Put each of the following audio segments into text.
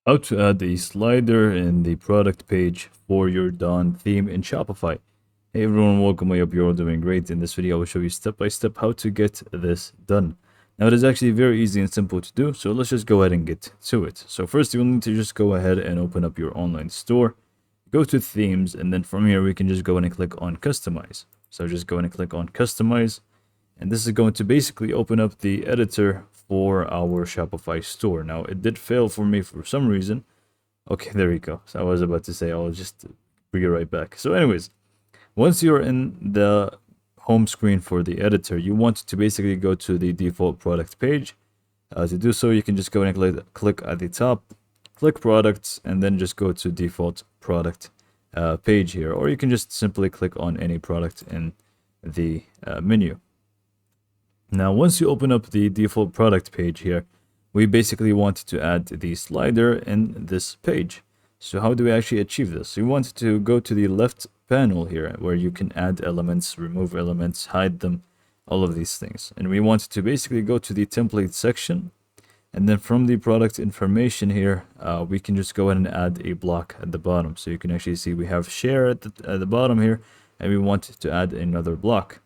How to add a slider in the product page for your Dawn theme in Shopify. Hey everyone, welcome. I hope you're all doing great. In this video, I will show you step by step how to get this done. Now, it is actually very easy and simple to do, so let's just go ahead and get to it. So first, you'll need to just go ahead and open up your online store, go to themes, and then from here, we can just go ahead and click on customize. So just go ahead and click on customize, and this is going to basically open up the editor for our Shopify store. Now, it did fail for me for some reason. Okay, there we go. So I was about to say I'll just bring it right back. So anyways, once you're in the home screen for the editor, you want to basically go to the default product page. To do so, you can just go and click at the top, click products, and then just go to default product page here. Or you can just simply click on any product in the menu. Now, once you open up the default product page here, we basically want to add the slider in this page. So how do we actually achieve this? We want to go to the left panel here where you can add elements, remove elements, hide them, all of these things. And we want to basically go to the template section. And then from the product information here, we can just go ahead and add a block at the bottom. So you can actually see we have share at the bottom here, and we want to add another block.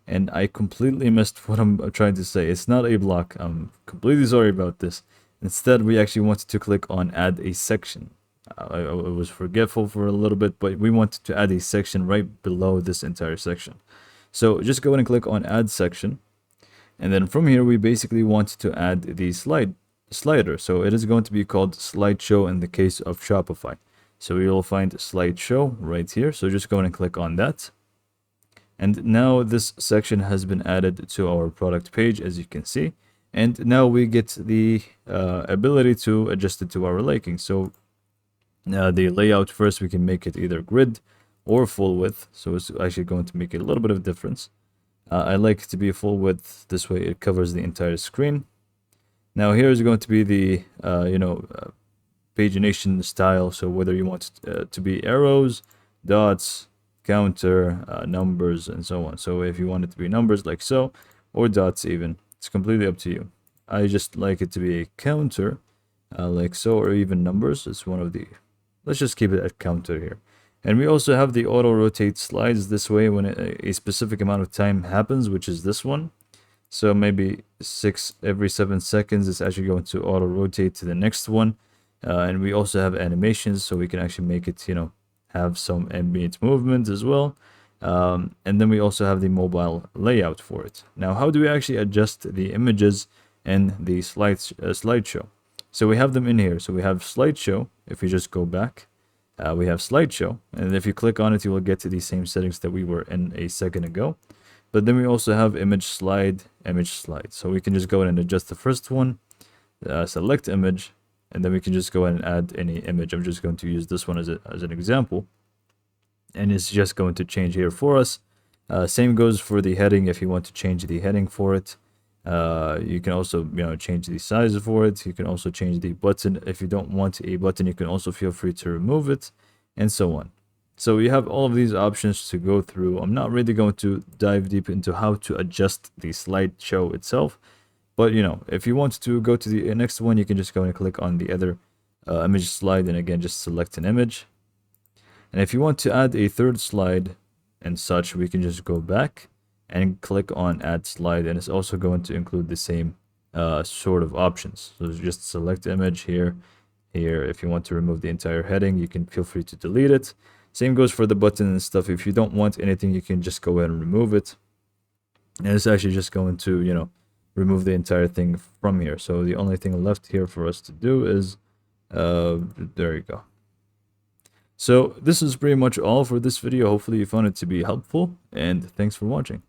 And I completely missed what I'm trying to say. It's not a block. I'm completely sorry about this. Instead, we actually wanted to click on add a section. I was forgetful for a little bit, but we wanted to add a section right below this entire section. So just go ahead and click on add section. And then from here, we basically want to add the slider. So it is going to be called slideshow in the case of Shopify. So we will find slideshow right here. So just go ahead and click on that. And now this section has been added to our product page, as you can see. And now we get the ability to adjust it to our liking. So the layout first, we can make it either grid or full width. So it's actually going to make a little bit of difference. I like it to be full width. This way it covers the entire screen. Now here is going to be the, pagination style. So whether you want it to be arrows, dots, counter, numbers, and so on. So if you want it to be numbers like so, or dots even, it's completely up to you. I just like it to be a counter like so, or even numbers. It's one of the, let's just keep it at counter here. And we also have the auto rotate slides this way when a specific amount of time happens, which is this one. So maybe every 7 seconds, it's actually going to auto rotate to the next one. And we also have animations, so we can actually make it, have some ambient movement as well. And then we also have the mobile layout for it. Now, how do we actually adjust the images in the slideshow? So we have them in here. So we have slideshow. If we just go back, we have slideshow. And if you click on it, you will get to the same settings that we were in a second ago. But then we also have image slide, image slide. So we can just go ahead and adjust the first one, select image, and then we can just go ahead and add any image. I'm just going to use this one as an example. And it's just going to change here for us. Same goes for the heading. If you want to change the heading for it, you can also change the size for it. You can also change the button. If you don't want a button, you can also feel free to remove it, and so on. So you have all of these options to go through. I'm not really going to dive deep into how to adjust the slideshow itself. But, if you want to go to the next one, you can just go and click on the other image slide, and again, just select an image. And if you want to add a third slide and such, we can just go back and click on add slide, and it's also going to include the same sort of options. So just select image here. If you want to remove the entire heading, you can feel free to delete it. Same goes for the button and stuff. If you don't want anything, you can just go ahead and remove it. And it's actually just going to, remove the entire thing from here. So the only thing left here for us to do is, there you go. So this is pretty much all for this video. Hopefully you found it to be helpful, and thanks for watching.